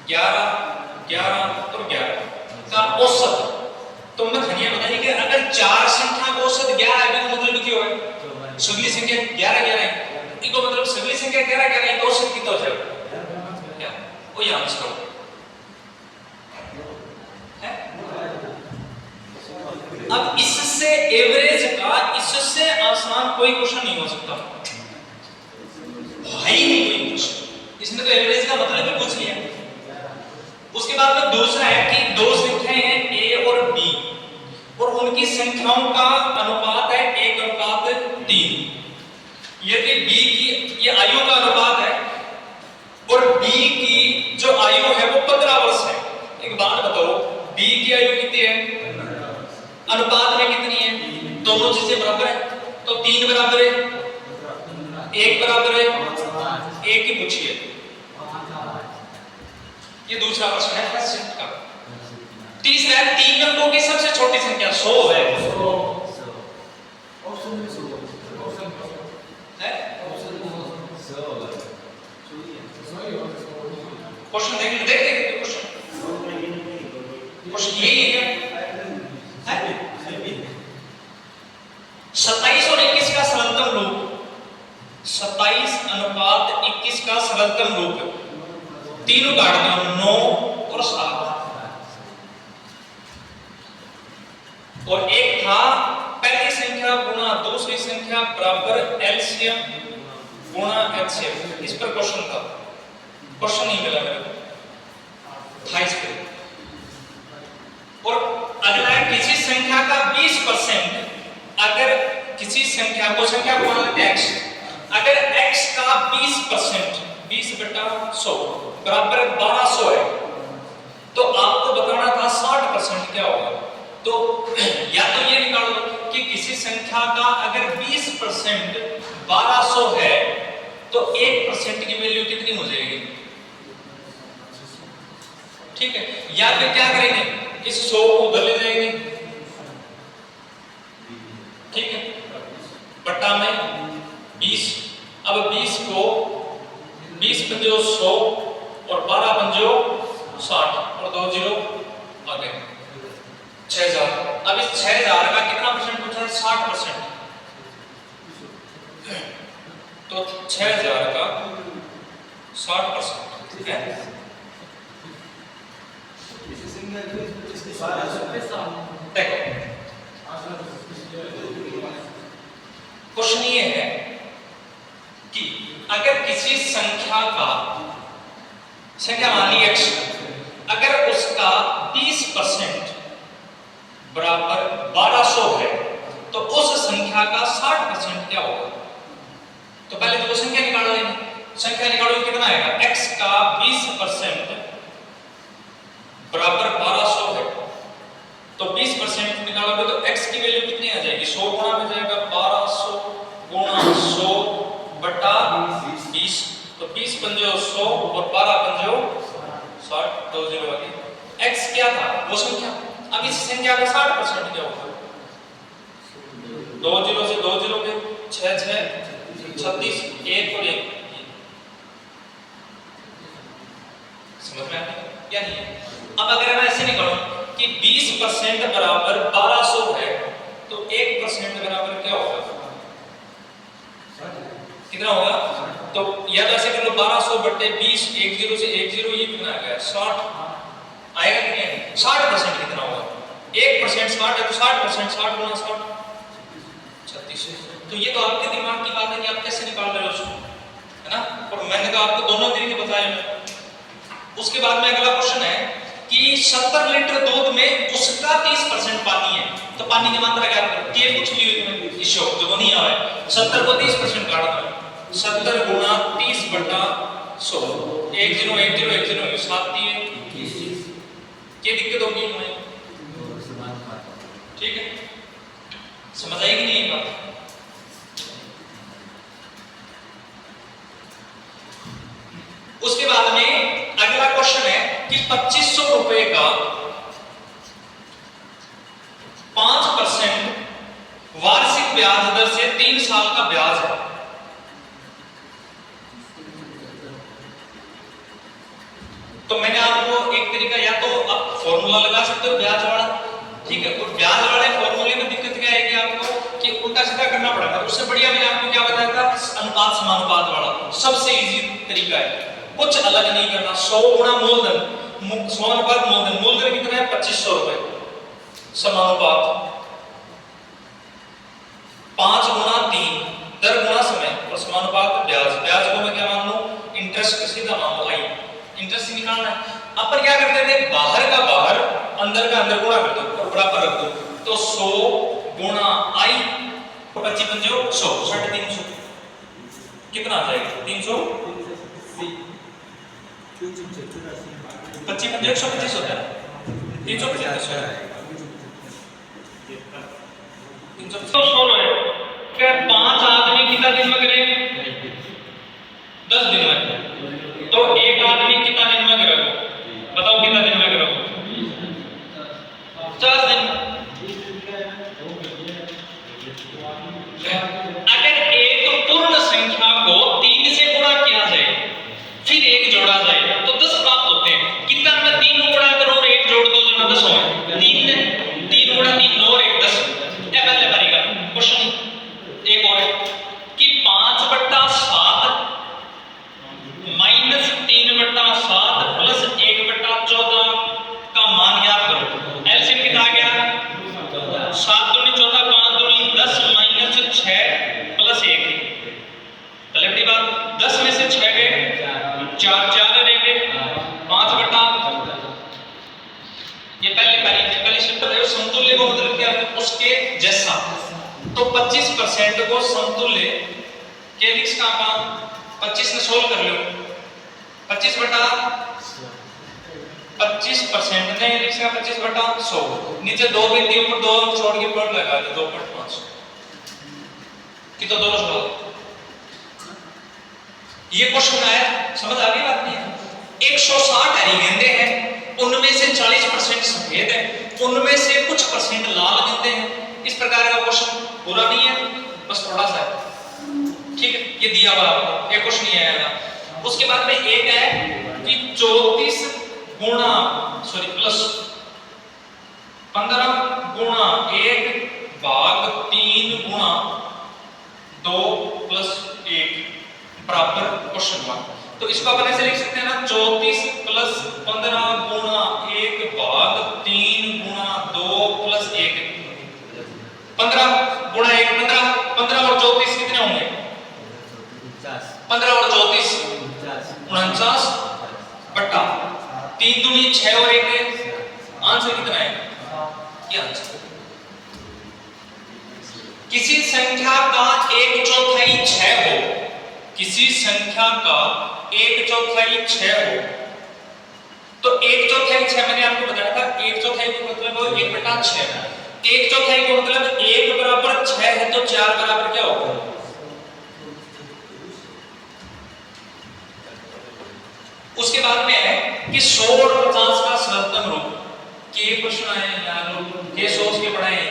11 11 और 11 का औसत। तो मैं धनिया बताइए कि अगर चार संख्या का औसत 11 है तो मतलब कितनी होगा? सगली संख्या 11 11 है, इसको मतलब सगली संख्या 11 11 है तो औसत कितना हो जाएगा? क्या वो यहां से है। अब इससे एवरेज का इससे आसान कोई क्वेश्चन नहीं हो सकता भाई, नहीं कोई क्वेश्चन। इसने तो एवरेज का मतलब भी पूछ लिया। उसके बाद में दूसरा है कि दो संख्याएं हैं a और b और उनकी संख्याओं का अनुपात है 1:3। यदि b की ये आयु का अनुपात है और b की जो आयु है वो 15 वर्ष है। एक बात बताओ, b की आयु कितनी है, अनुपात में कितनी है? दोनों चीजें बराबर है तो 3 बराबर है, 1 बराबर है, 1 ही पूछिए। ये दूसरा प्रश्न है क्वेश्चन का। तीसरा है 3 अंकों की सबसे छोटी संख्या 100 है। क्वेश्चन देख क्वेश्चन यही है 27 और 21 का सरलतम रूप, 27:21 का सरलतम रूप तीनों काट दो 9 और 7। और एक था पहली संख्या गुणा दूसरी संख्या बराबर एलसीएम गुणा एचसीएफ। इस पर क्वेश्चन था, क्वेश्चन नहीं मिला मेरे को था इस पे। और अगला है किसी संख्या का 20%, अगर किसी संख्या को संख्या को मान लेते हैं x, अगर x का 20% 20/100 बराबर 1200 है तो आपको बताना था 60% क्या होगा। तो या तो ये निकाल लो कि किसी संख्या का अगर 20% 1200 है तो 1% की वैल्यू कितनी हो जाएगी, ठीक है। या फिर क्या करेंगे, इस 100 को उधर ले जाएंगे, ठीक है, बट्टा में 20। अब 20 को 20 पंजो 100 और 12 पंजो 60 और 2 जीरो आ गए 6000। अब इस 6000 का कितना परसेंट पूछा है? 60%। तो 6000 का 60% है। देखो क्वेश्चन ये है कि अगर किसी संख्या का संख्या मान ली x, अगर उसका 20% बराबर 1200 है तो उस संख्या का 60% क्या होगा। तो पहले तो वो संख्या निकाल लेंगे, संख्या निकालो कितना आएगा, x का 20% बराबर 1200 है तो 20% निकालोगे तो x की वैल्यू कितनी आ जाएगी, 100 गुणा में जाएगा 1200 गुणा 100 बटा 20। तो 20 पंजो 100 और 12 पंजो 60, 2 जीरो आ गए। x क्या था, वो संख्या। अब इस संख्या का 60% क्या होगा, 2 जीरो से 2 जीरो के 6 6 36, 1 और 1। समझ में आ गया या नहीं? अब अगर मैं ऐसे निकालूं कि 20% बराबर 1200 है तो 1% बराबर क्या होगा, कितना होगा। तो या तो ऐसे कर लो 1200 बटे 20, 1 जीरो से 1 जीरो, ये कितना आ गया 60 आएगा कि नहीं। 60% कितना होगा, 1% 60 है तो 60% 60 गुणा 60 36। तो ये तो आपके दिमाग की बात है कि आप कैसे निकाल रहे हो उसको, है ना। और मैंने तो आपको दोनों तरीके बताए। उसके बाद में अगला क्वेश्चन है कि 70 लीटर दूध में उसका 30% पानी है तो पानी की मात्रा क्या करो, ये पूछ ली हुई मैंने इस शौक जो नहीं आया। 70 को 30% काट दो, 70 गुणा 30 बटा 100, 1 जीरो 1 जीरो 1 जीरो 7 दिए, क्या दिक्कत होगी हमें, ठीक है। समझ आएगी नहीं ये बात। उसके बाद में अगला क्वेश्चन है कि 2500 रुपए का 5% वार्षिक ब्याज दर से 3 साल का ब्याज है। तो मैंने आपको एक तरीका, या तो आप फॉर्मूला लगा सकते हो ब्याज वाला, ठीक है, और ब्याज वाले फॉर्मूले में दिक्कत क्या आएगी आपको कि उल्टा सीधा करना पड़ेगा। उससे बढ़िया मैंने आपको क्या बताया था, अनुपात समानुपात वाला सबसे इजी तरीका है, कुछ अलग नहीं करना। 100 गुणा मूलधन, 100 अनुपात मूलधन, मूलधन कितना है 2500 रुपए, समानुपात 5 गुणा 3 दर गुणा समय, और समानुपात ब्याज। ब्याज को मैं क्या मान लूं, इंटरेस्ट सीधा मान लो, आई इंटरेस्ट निकालना है। अपन क्या करते थे, बाहर का बाहर अंदर का अंदर गुणा कर दो और बराबर रख दो, तो 100 गुणा आई 25 पंजे 100, 350 कितना आ जाएगा, 300 25 पंजे 125 होता है, 325 है, 300 है। क्या 5 आदमी कितना दिन में करें, 10 दिन में, तो एक आदमी कितना दिन में करेगा, बताओ कितना दिन में करोगे, 50 दिन। अगर एक पूर्ण संख्या को 3 से गुणा किया जाए फिर 1 जोड़ा जाए तो 10 प्राप्त होते हैं। कितना मैं 3 को गुणा करूं और 1 जोड़ दो जना 10 हो, 3 गुणा 3 9 और 1 10। ये पहले बारीका क्वेश्चन एक और है कि 5/7 माइनस 3/7 प्लस 1/14 का मान ज्ञात करो। एलसीएम कितना आ गया, 7 दूनी 14, 5 दूनी 10 माइनस 6 प्लस 1। पहले बड़ी बात, 10 में से 6 गए, 4 रह गए, 5/, ये पहली सिंपल है। समतुल्य को मतलब क्या, उसके जैसा, तो 25% को समतुल्य के लिख का 25 ने सोल्व कर लो, 25% नहीं लिख सकता, 25/100, नीचे 2 बिंदु ऊपर 2 छोड़ के प्लॉट लगा दे, 2.5 कि तो दोनों सवाल। ये क्वेश्चन आया, समझ आ गई बात नहीं। 160 हरी गेंदे हैं, उनमें से 40% सफेद है, उनमें से कुछ परसेंट लाल गेंदे हैं। इस प्रकार का क्वेश्चन पूरा नहीं है, बस थोड़ा सा है, ठीक है, ये दिया हुआ आपको, ये क्वेश्चन नहीं आएगा। उसके बाद में एक है कि 34 गुणा प्लस 15 गुणा 1 भाग 3 गुणा 2 प्लस 1 बराबर क्वेश्चन मार्क। तो इसको अपन ऐसे लिख सकते हैं ना, 34 प्लस 15 गुणा 1 भाग 3 गुणा 2 प्लस 1। 15 गुणा 1 15, 15 और 34 कितने होंगे, 15 और 34 49 बट्टा 3 दूनी 6 और 1, आंसर कितना है, ये आंसर। किसी संख्या का 1/4 6 हो, किसी संख्या का 1/4 6 हो, तो 1/4 6 मैंने आपको बताया था, 1/4 का मतलब हो 1/6, 1/4 का मतलब 1 बराबर 6 है, तो 4 बराबर क्या होगा, उसके बाद में है कि 100 और 50 का सरलतम रूप। के प्रश्न आए यार, लोग के सोच के पढ़ाए,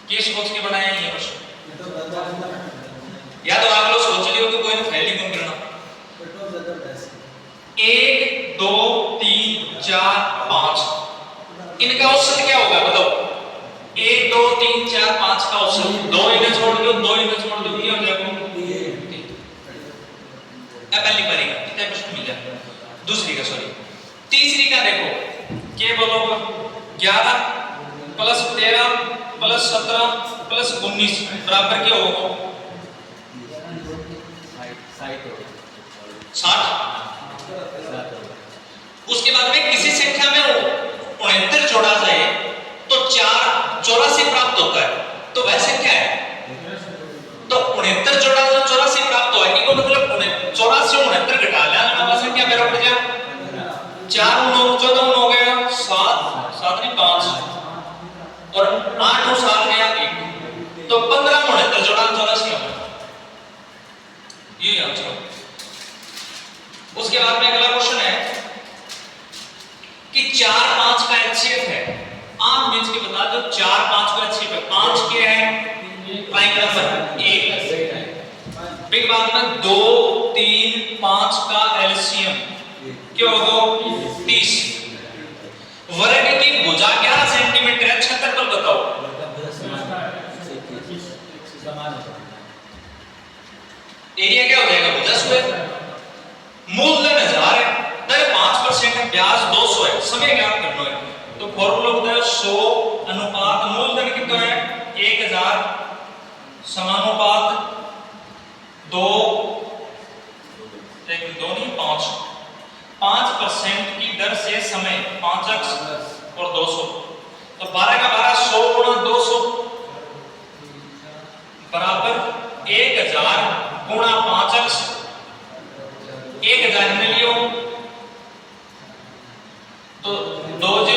के सोच के बनाए ये प्रश्न, या तो आप लोग सोच रहे हो तो कोई फैल ही कम करना। 1 2 3 4 5 इनका औसत क्या होगा बताओ, 1 2 3 4 5 का औसत, 2 इन्हें छोड़ दो, 2 इन्हें छोड़ दो, ये हो जाएगा। पहली बारी का कितना प्रश्न मिल जाए, दूसरी का सॉरी, तीसरी का देखो, क्या बोलोगे, 11 प्लस 13 प्लस 17 प्लस 19 बराबर क्या होगा, 60। उसके बाद में किसी संख्या में 69 जोड़ा जाए तो 84 प्राप्त होता है, तो वह संख्या है, तो 69 जोड़ा तो 84 प्राप्त हुआ, इसको मतलब 84 से 69 घटा लेना, वह संख्या मेरा उठ जाए 4 9 14 हो गया 7 7 नहीं 5 और 8 और 7 गया 1, तो 15 69 जोड़ा 84 होगा, ये आंसर। उसके बाद में अगला क्वेश्चन है कि 4 5 का एचसीएफ है, आम मींस के बता दो 4 5 का एचसीएफ है, 5 क्या है प्राइम नंबर 1, फिर बाद में 2 3 5 का एलसीएम क्या होगा 30। वर्ग की भुजा 11 सेंटीमीटर है, क्षेत्रफल बताओ। एरिया क्या हो जाएगा भुजा स्क्वायर। मूलधन 1000 है, दर 5% है, ब्याज 200 है, समय ज्ञात करना है। तो फॉर्मूला होता है 100 अनुपात मूलधन कितना है 1000 समानुपात 2 नहीं 5% की दर से समय 5x और 200। तो 12 का 12 100 गुणा 200 बराबर 1000 गुणा 5x। 1000 में लियो तो 20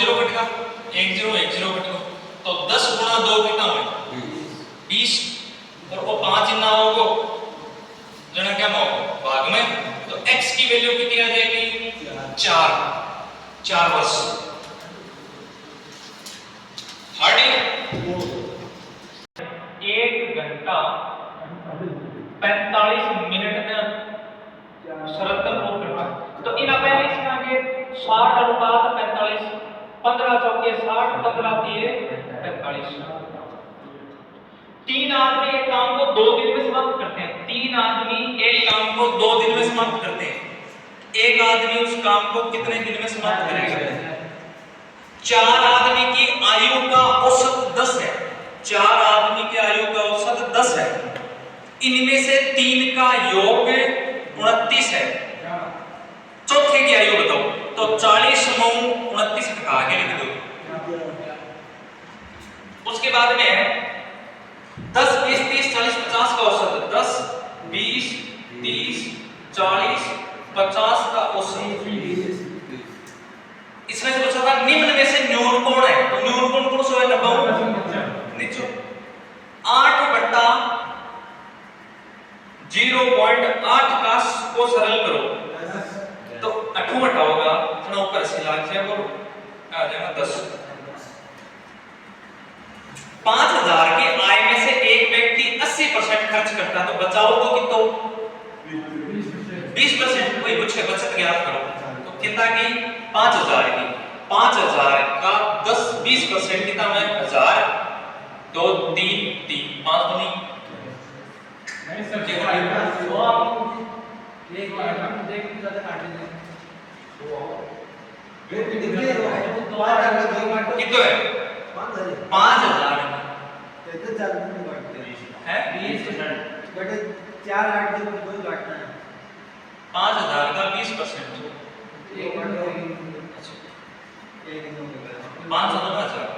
कट गया, 10 कट गया, तो 10 गुणा 2 कितना हुआ 20। और वो 5 ना होगा जना क्या ना होगा भाग में, तो x की वैल्यू कितनी आ जाएगी 4 वर्ष। हार्डी 1 घंटा 45 मिनट में सरलतम रूप करना। तो इन पहले इसमें आगे 60 अनुपात 45, 15 चौके 60, 15 दिए 45। 3 आदमी एक काम को 2 दिन में समाप्त करते हैं। 3 आदमी एक काम को 2 दिन में समाप्त करते हैं। एक आदमी उस काम को कितने दिन में समाप्त करेगा। 4 आदमी की आयु का औसत 10 है। 4 आदमी की आयु का औसत 10 है। इनमें से 3 का योग 29 है। चौथे की आयु बताओ। तो 40 समूह 29 हटा के लिख दो। उसके बाद में 10 20 30 40 50 का औसत 10 20 30 40 50 का औसत। इसमें से पूछा था निम्न में से न्यून कोण है, तो न्यून कोण कौन सा है 90 नीचे 8 बटा 0.8 का को सरल करो तो 8 बटा होगा तो ऊपर से लाग जाएगा आ जाएगा 10। 5000 की आय में से एक व्यक्ति 80% खर्च करता है, तो बचाओ तो कितना 20%। कोई पूछे बचत ज्ञात करो, तो कितना की 5000 की 5000 का 10-20% कितना है 1000 2 3 3 5 दूनी नहीं सर वो आप एक बार हम देख के ज्यादा काट देंगे वो दोबारा कितना है 5000 तो 4 दिन काटते है 20% बटे 4 8 दिन कोई काटना है 5000 का 20% एक 500 500 हजार